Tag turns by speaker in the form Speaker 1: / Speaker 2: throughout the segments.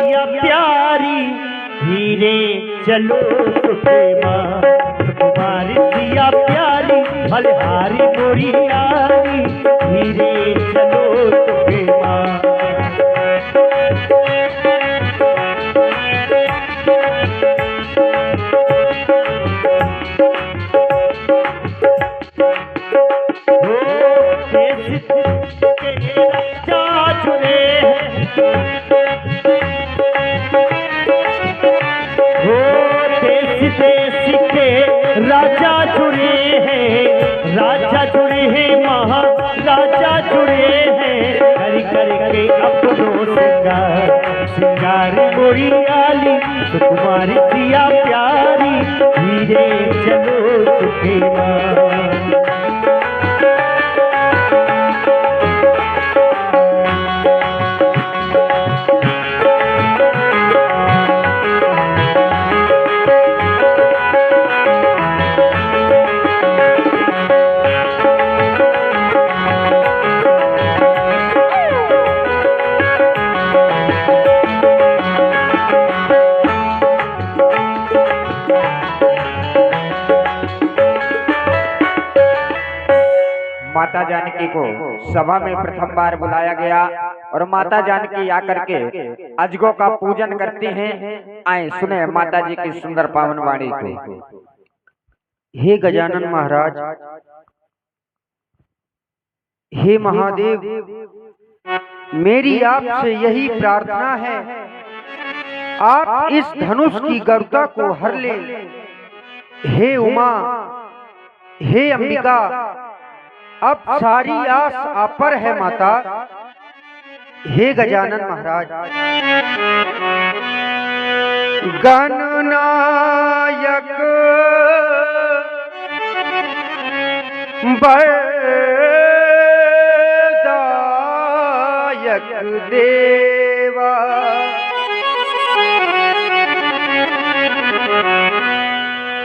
Speaker 1: सिया प्यारी, धीरे चलो सुखे माँ। सुकुमारी सिया प्यारी, मल्हारी मोरी यारी, धीरे चलो सुखे माँ। राजा जुड़े हैं, राजा जुड़े हैं, महाराजा जुड़े हैं, करके अपनों सिंगार। सिंगार मोरी आली, सुकुमारी सिया प्यारी, धीरे चलो सुखे माँ।
Speaker 2: माता जानकी को सभा में प्रथम बार बुलाया गया और माता जानकी आकर के अजगों का पूजन करती हैं। आए सुने माता जी की सुंदर पावन वाणी को।
Speaker 3: हे गजानन महाराज, हे महादेव, मेरी आपसे यही प्रार्थना है, आप इस धनुष की गरुता को हर ले। हे उमा, हे अंबिका, अब सारी आस आप पर है माता। हे गजानन महाराज, गणनायक बलदायक देवा,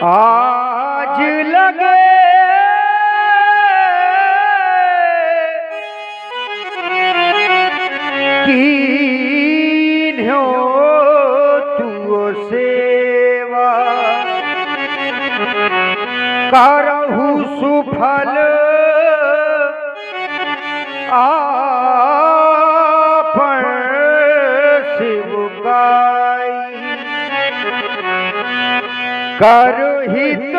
Speaker 3: आज लगे कीन्हो तू सेवा, करहु सुफल आपन शिवकाई। करहित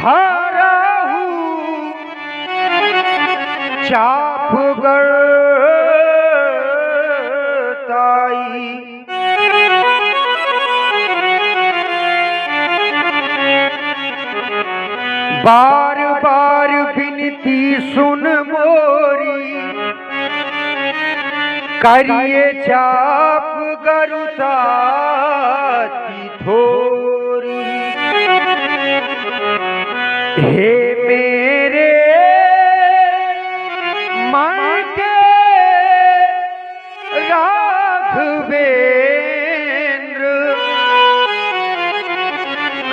Speaker 3: हरहु चाप गड़ताई। बार बार विनती सुन मोरी, करिए चाप गरुताती थोरी। हे मेरे राघवेंद्र,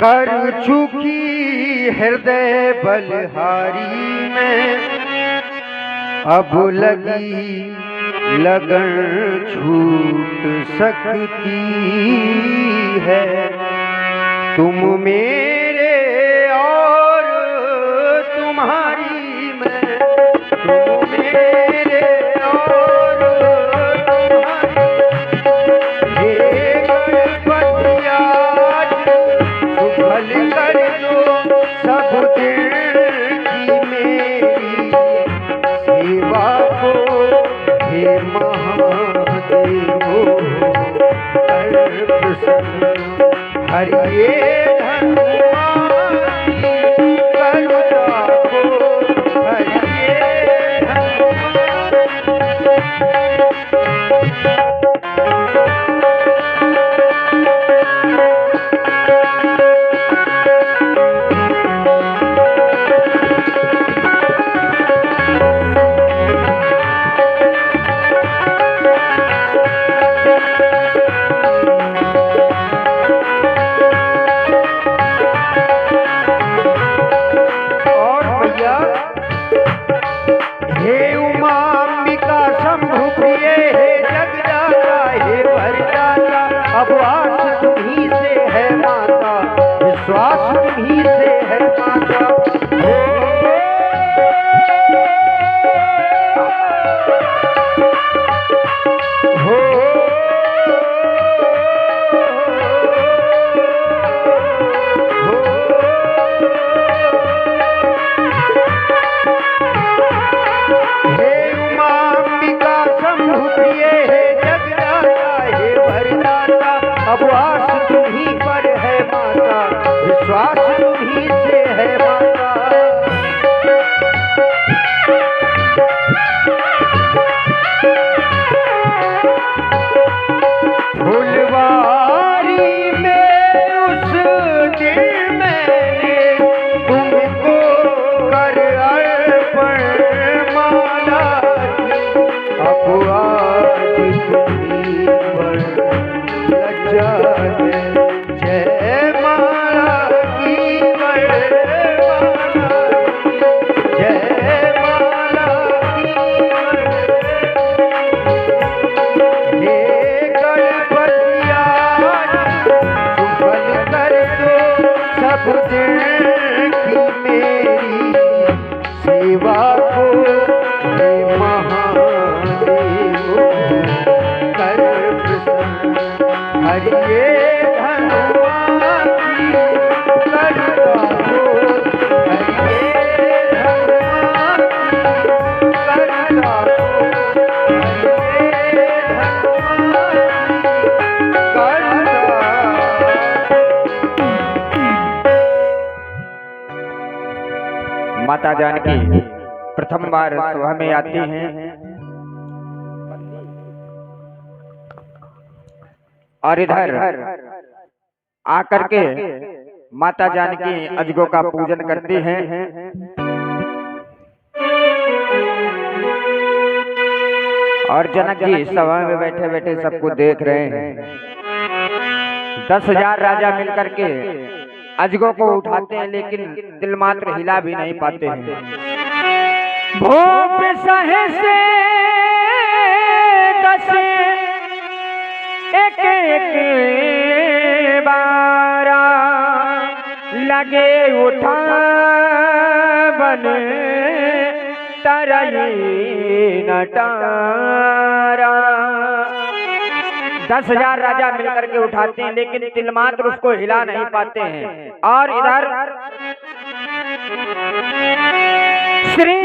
Speaker 3: कर चुकी हृदय बलहारी में, अब लगी लगन छूट सकती है। तुम मेरे और तुम्हारी में, तुम मेरे और तुम्हारी। हे गणपति आज सुफल कर दो, सब दिन की मेरी सेवा को। हे महादेव कर प्रसन्न, हरिये हनुमानी करुणा को, हरिये अब आस तुम्ही से है माता, विश्वास तुम्ही से है माता। अब आस तुम्ही पर है माता, विश्वास तुम्ही से है माता। फुलवारी में उस दिन मैंने तुमको कर अर्पण माला की, अब आज तुम्ही पर जय माला की, जय माला की। हे गणपतिया सुफल कर दो सब दिन की मेरी सेवा को, हे महादेव कर प्रसन्न। हरिये धनुआ की करता हो, हरिये धनुआ की करता हो, हरिये धनुआ की करता।
Speaker 2: माता जानकी प्रथम बार सभा में आती हैं और इधर आकर के माता जानकी अजगो का पूजन करती हैं। और जनक जी सभा में बैठे बैठे सबको देख रहे हैं। 10,000 राजा मिलकर के अजगो को उठाते हैं, लेकिन दिल मात्र हिला भी नहीं पाते हैं। भूप सहे से 10 एक बारा लगे उठा बन तरई नटारा। 10,000 राजा मिलकर के उठाते हैं, लेकिन तिलमात्र उसको हिला नहीं पाते हैं। और इधर श्री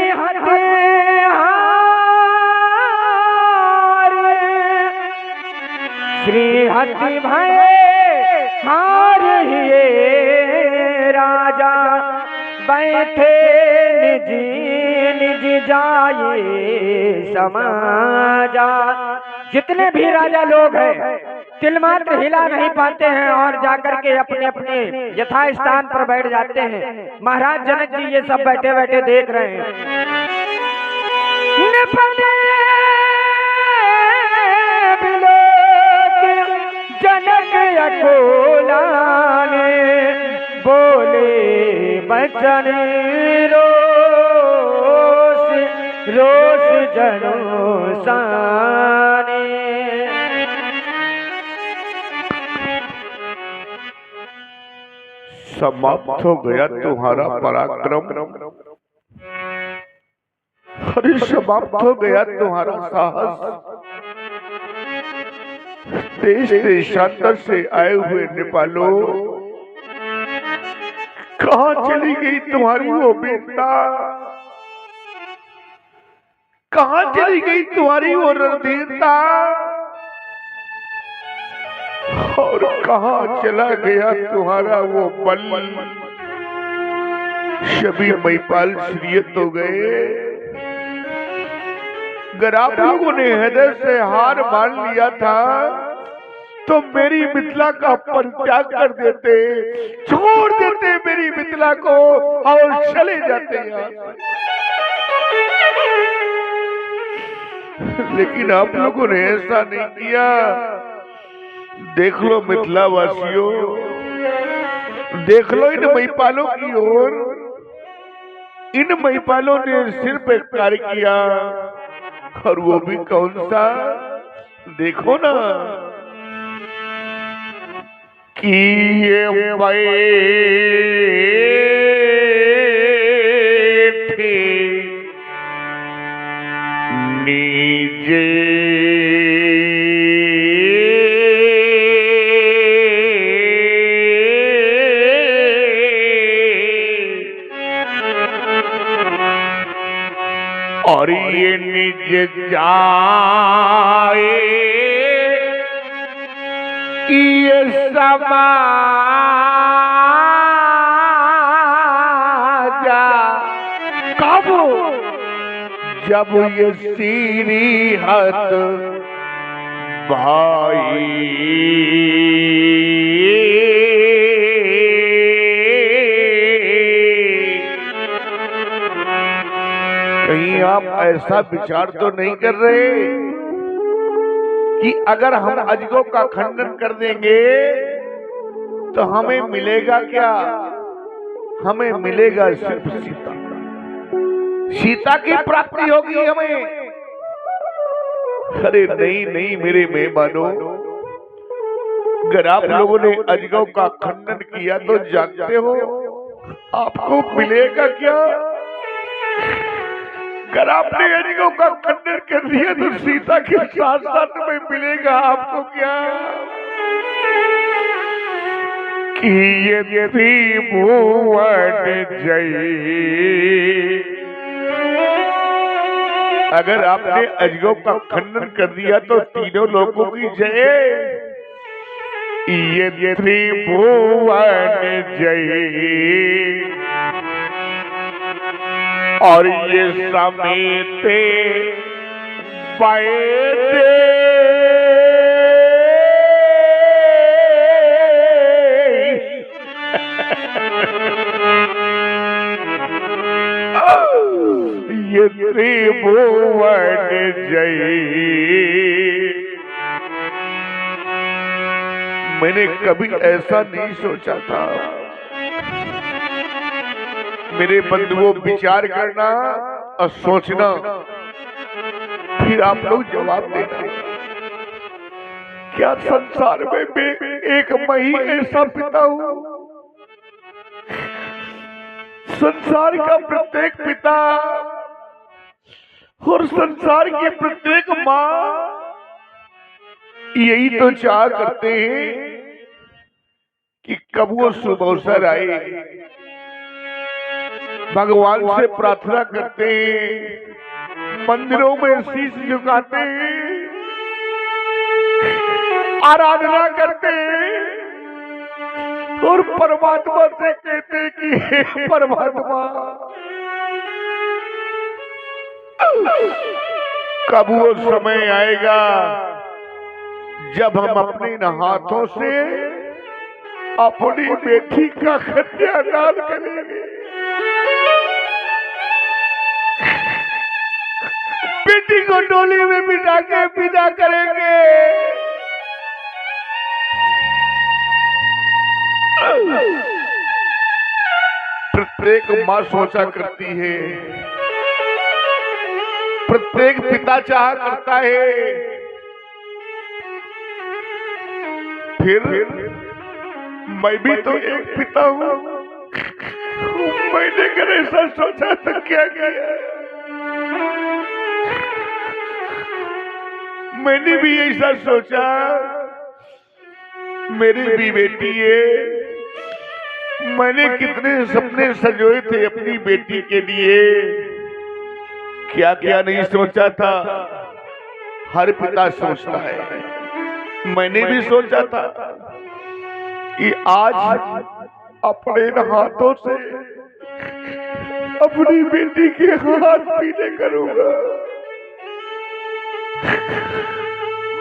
Speaker 2: हति भय हार हिए राजा, बैठे निज निज जाए समाजा। जितने भी राजा लोग हैं तिलमात्र हिला नहीं पाते हैं और जाकर के अपने अपने यथा स्थान पर बैठ जाते हैं। महाराज जनक जी ये सब बैठे बैठे देख रहे हैं। जनक अकोला ने बोले बचन रोष रोष जनो साने।
Speaker 3: समाप्त हो गया तुम्हारा पराक्रम, अरे समाप्त हो गया तुम्हारा साहस। देश देशांतर से आए हुए नेपालों, कहाँ चली गई तुम्हारी वो वीरता, कहाँ चली गई तुम्हारी वो रणधीरता, और कहाँ चला गया तुम्हारा वो बल। सभी महिपाल श्रीयत हो गए। अगर आप लोगों ने हृदय से हार मान लिया था तो मेरी मिथिला का परित्याग कर देते, छोड़ देते मेरी मिथिला को और चले जाते यहाँ से। लेकिन आप लोगों ने ऐसा नहीं किया। देख लो मिथिला वासियों, देख लो इन महिपालों की ओर। इन महिपालों ने सिर्फ एक कार्य किया, और वो भी कौन सा, देखो ना। कि ये बैठे नीचे और ये निज जाए ये समाजा कब जब ये सीरी हत भाई। कहीं आप ऐसा विचार तो नहीं कर रहे कि अगर हम अजगों का खंडन कर देंगे तो हमें मिलेगा क्या? हमें मिलेगा सिर्फ सीता। सीता की प्राप्ति होगी हमें। अरे नहीं नहीं मेरे मेहमानों, अगर आप लोगों ने अजगों का खंडन किया तो जानते हो आपको मिलेगा क्या? अगर आपने अजगों का खंडन कर दिया तो सीता के साथ साथ में मिलेगा आपको क्या? कि ये भुवन जय। अगर आपने अजगों का खंडन कर दिया तो तीनों लोगों की जय। ये त्रिभुवन जय और ये समेते बैठे ये त्रिभुवन जय। मैंने कभी ऐसा नहीं सोचा था। मेरे बंधुओं, विचार करना और सोचना, फिर आप लोग जवाब देना। क्या संसार में मैं एक मैं ही ऐसा पिता हूं? संसार का प्रत्येक पिता और संसार की प्रत्येक माँ यही तो चाह करते हैं कि कब वो शुभ अवसर आए। भगवान से प्रार्थना करते हैं, मंदिरों में शीश झुकाते हैं, आराधना करते हैं और परमात्मा से कहते हैं कि हे परमात्मा, कब वो समय आएगा जब हम अपने हाथों से अपनी बेटी का कन्यादान करेंगे। बेटी को डोली में बिठा के विदा करेंगे। प्रत्येक माँ सोचा करती है, प्रत्येक पिता चाह करता है, फिर मैं भी तो एक पिता हूँ। मैंने अगर ऐसा सोचा तो क्या किया? मैंने भी ऐसा सोचा, मेरी भी बेटी है। मैंने कितने सपने सजोए थे अपनी बेटी के लिए, क्या क्या नहीं सोचा था। हर पिता सोचता है। मैंने भी सोचा था कि आज अपने हाथों से अपनी बेटी के हाथ पीले करूंगा,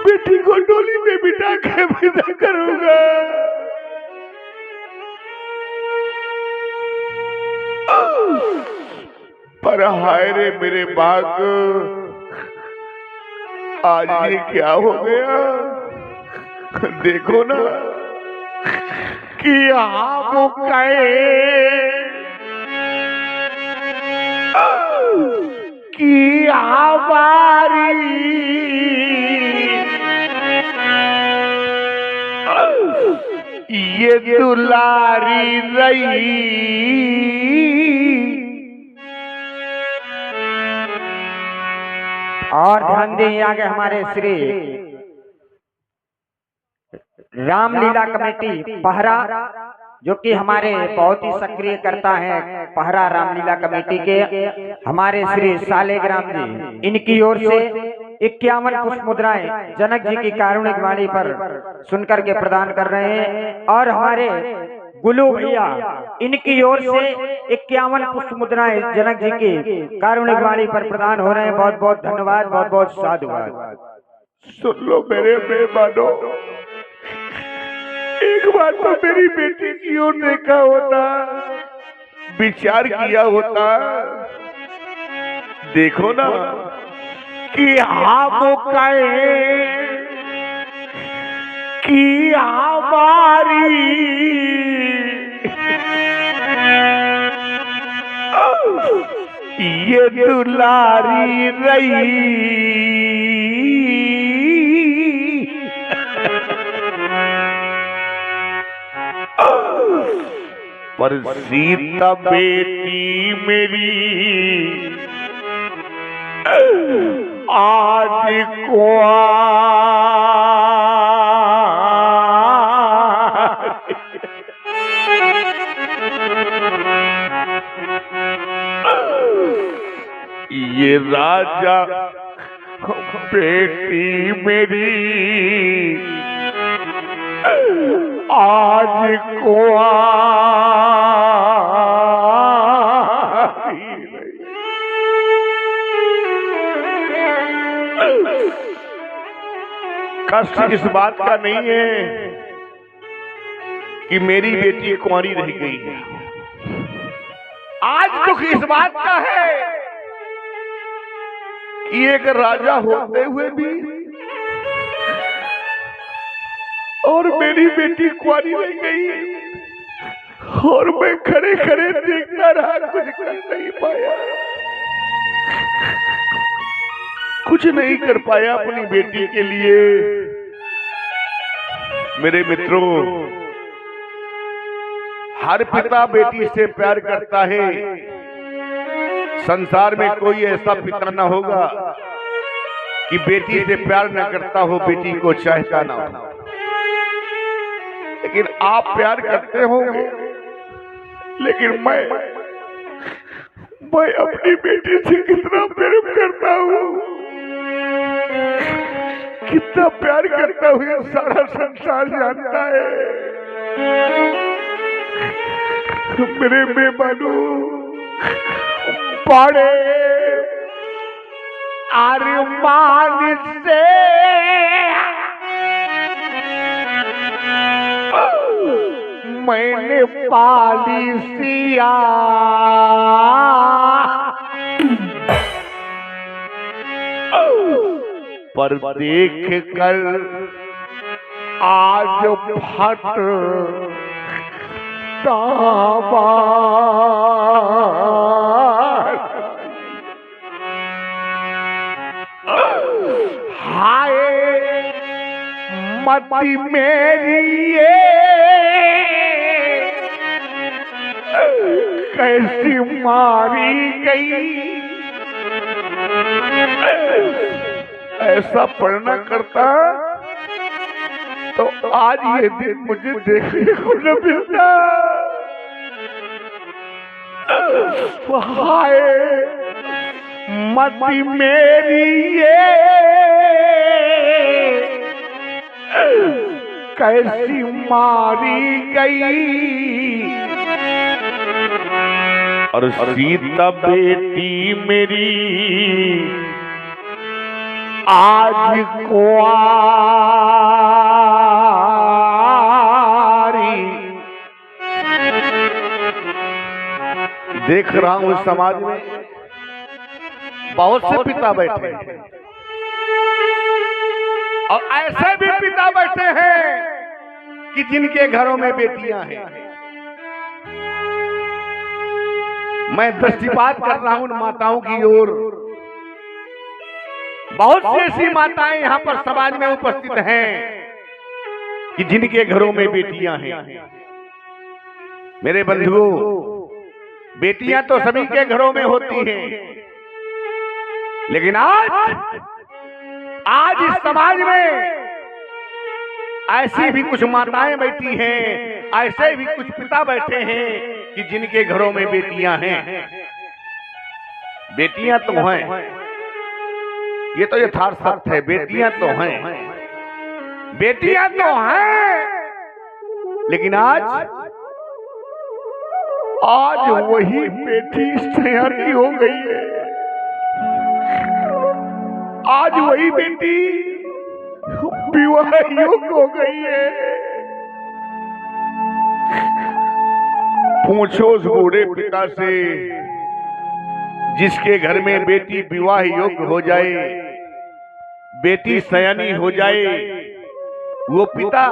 Speaker 3: बेटी को डोली में बिठा के विदा करूंगा। पर हाय रे मेरे भाग्य, आज ये क्या हो गया? देखो ना कि हम कि हमारी ये दुलारी रही
Speaker 2: और ध्यान दें आगे हमारे श्री रामलीला कमेटी पहरा, जो कि हमारे बहुत ही सक्रिय करता है पहरा रामलीला कमेटी के हमारे श्री सालेग्राम जी, इनकी ओर से 51 पुष्प मुद्राएं जनक जी की कारुणिक वाणी पर सुनकर के प्रदान कर रहे हैं। और हमारे गुलू भैया, इनकी ओर से 51 पुष्प मुद्राएं जनक जी की कारुणिक वाणी पर प्रदान हो रहे हैं। बहुत बहुत धन्यवाद, बहुत बहुत साधुवाद।
Speaker 3: सुन लो मेरे मेहमानों, एक बार तो मेरी बेटी की ओर देखा होता, विचार किया होता। देखो ना कि हम कहे कि हमारी ये दुलारी रही पर सीता बेटी मेरी आज ये राजा बेटी मेरी आज कष्ट इस बात का नहीं है कि मेरी बेटी कुंवारी रह गई है, आज दुख इस बात का है कि एक राजा होते हुए भी और मेरी बेटी कुंवारी रह गई और मैं खड़े खड़े देखता रहा, कुछ कर नहीं पाया, कुछ नहीं कर पाया अपनी बेटी के लिए। मेरे मित्रों, हर पिता बेटी से प्यार करता है, संसार में कोई ऐसा पिता ना होगा कि बेटी से प्यार न करता हो, बेटी को चाहता ना हो। लेकिन आप प्यार करते होंगे, लेकिन मैं अपनी बेटी से कितना प्यार करता हूँ, कितना प्यार करता हूँ, ये सारा संसार जानता है। मेरे मेहमानों, बड़े अरमान से मैंने पाली सिया, पर देख कर आज फट हाय मती मेरी ये कैसी मारी गई। ऐसा पढ़ना करता तो आज ये दिन मुझे देखने को न मिलता। हाय मती मेरी ये कैसी मारी गई, और सीता बेटी मेरी आज कुंवारी। देख रहा हूं इस समाज में बहुत से पिता बैठे हैं, और ऐसे भी पिता बैठे हैं कि जिनके घरों में बेटियां हैं। मैं दृष्टिपात कर रहा हूं उन माताओं की ओर। बहुत सी ऐसी माताएं यहां पर समाज में उपस्थित हैं कि जिनके घरों में बेटियां हैं। मेरे बंधुओं, बेटियां तो सभी के घरों में होती हैं, लेकिन आज इस समाज में ऐसी भी कुछ माताएं बैठी हैं, ऐसे भी कुछ पिता बैठे हैं कि जिनके घरों में बेटियां हैं। बेटियां तो हैं, ये तो यथार्थ सत्य है, बेटियां तो हैं, बेटियां तो हैं, लेकिन आज वही बेटी सयानी हो गई है। आज वही बेटी विवाह योग्य हो गई है। पूछो उस बूढ़े पिता से जिसके घर में बेटी विवाह योग्य हो जाए, बेटी सयानी हो जाए, वो पिता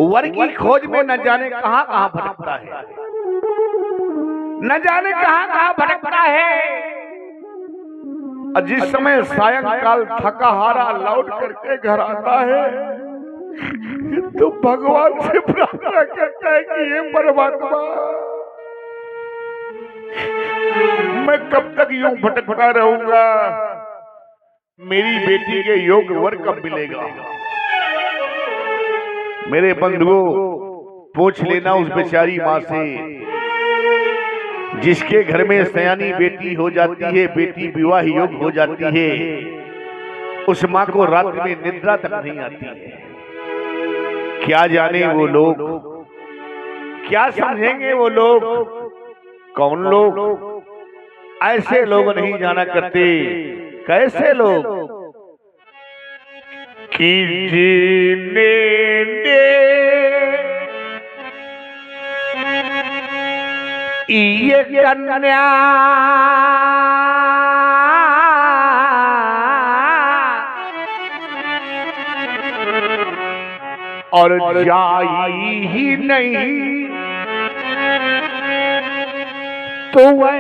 Speaker 3: वर की खोज में न जाने कहां कहां भटकता है, न जाने कहां कहां भटकता है। और जिस समय सायंकाल थका हारा लौट करके घर आता है तो भगवान से प्रार्थना करता है कि हे परमात्मा, मैं कब तक यूं भटकता रहूंगा, मेरी बेटी के योग्य वर कब मिलेगा। मेरे बंधुओं, पूछ लेना उस बेचारी माँ से जिसके घर में सयानी बेटी हो जाती है, बेटी विवाह योग्य हो जाती है, उस माँ को रात में निद्रा तक नहीं आती है। क्या जाने वो लोग, क्या समझेंगे वो लोग, कौन लोग, ऐसे लोग नहीं जाना करते। कैसे लोग कि जीने दे ये कन्या और जाई ही नहीं तो वह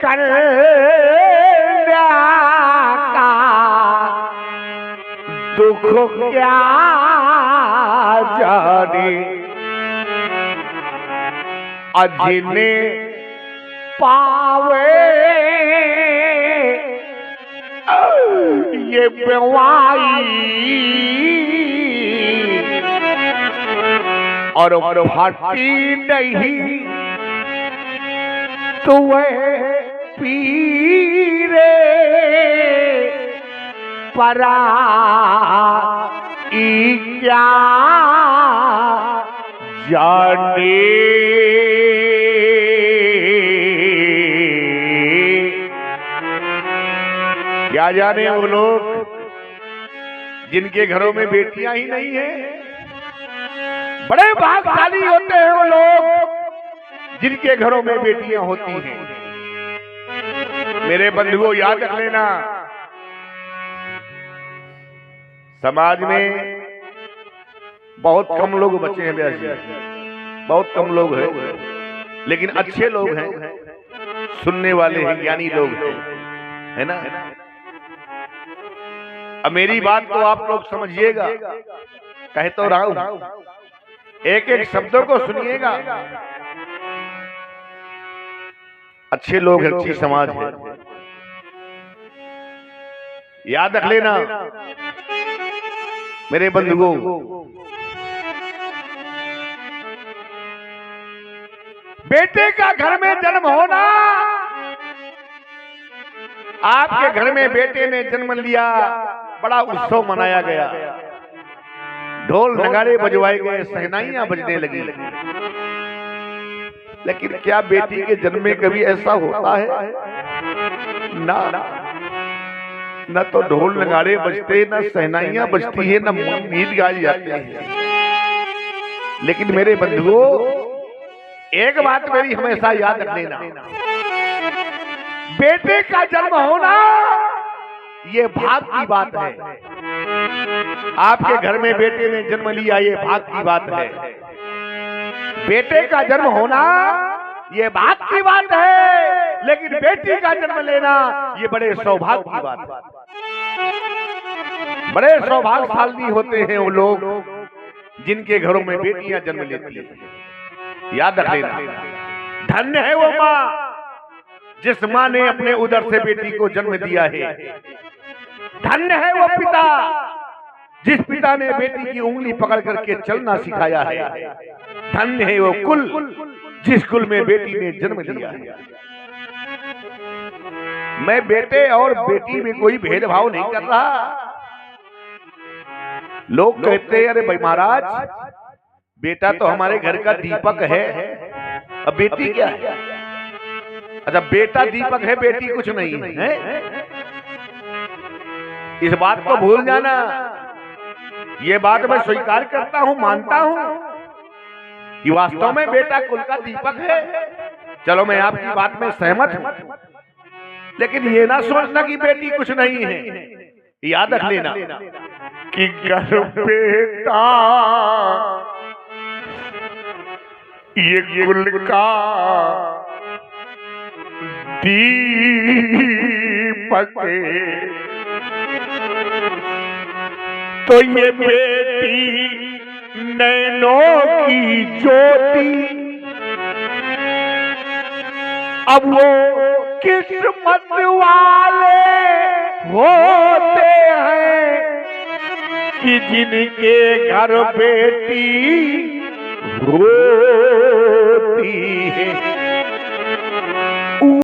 Speaker 3: कन्या का दुख क्या जाने। अजिने पावे ये बेवाई और फटी नहीं तो वह पीरे परा क्या जाने। क्या जाने वो लोग जिनके घरों में बेटियां ही नहीं है। बड़े भाग्यशाली होते हैं वो लोग जिनके घरों में बेटियां होती हैं। मेरे बंधुओं, याद रख लेना, समाज में बहुत कम लोग बचे हैं, बहुत कम लोग हैं, लेकिन अच्छे लोग हैं, सुनने वाले हैं, ज्ञानी लोग हैं, है ना। अब मेरी बात को आप लोग समझिएगा, कह तो रहा हूं, एक एक शब्दों को सुनिएगा। अच्छे लोग हैं, अच्छी समाज है, याद रख लेना मेरे बंधुओं। बेटे का घर में जन्म होना, आपके घर में बेटे ने जन्म लिया, बड़ा उत्सव मनाया गया, ढोल नगाड़े बजवाए गए, सहनाइयां बजने लगी। लेकिन क्या बेटी के जन्म में कभी ऐसा होता है? ना, न तो ढोल नगाड़े बजते, न सहनाइयां बजती है, न गीत गाए जाते हैं। लेकिन मेरे बंधुओं, एक बात मेरी हमेशा याद रख लेना, बेटे का जन्म होना ये भाग की बात है। आपके घर में बेटे ने जन्म लिया, ये भाग की बात है। बेटे का जन्म होना ये भाग की बात है, लेकिन बेटी का जन्म लेना ये बड़े सौभाग्य की बात है। बड़े सौभाग्यशाली होते हैं वो लोग जिनके घरों में बेटियां जन्म लेती हैं। याद रख लेना, धन्य है वो माँ जिस माँ ने अपने उदर से बेटी को जन्म दिया है। धन्य है वो पिता जिस पिता ने बेटी की उंगली पकड़ करके चलना सिखाया है। धन्य है वो कुल जिस कुल में बेटी ने जन्म लिया है। मैं बेटे और बेटी में कोई भेदभाव नहीं कर रहा। लोग कहते हैं अरे भाई महाराज, बेटा तो हमारे घर का दीपक है, अब बेटी क्या है? अच्छा, बेटा दीपक है, बेटी कुछ नहीं है? इस बात को भूल जाना। ये बात मैं स्वीकार करता हूं, मानता हूं कि वास्तव में बेटा कुल का दीपक है। चलो, मैं आपकी बात में सहमत हूं, लेकिन ये ना सोचना कि बेटी कुछ नहीं है। याद रख लेना कि घर बेटा ये कुल का दीपक है, तो ये बेटी नैनों की ज्योति। अब वो किस्मत वाले होते हैं कि जिनके घर बेटी होती है।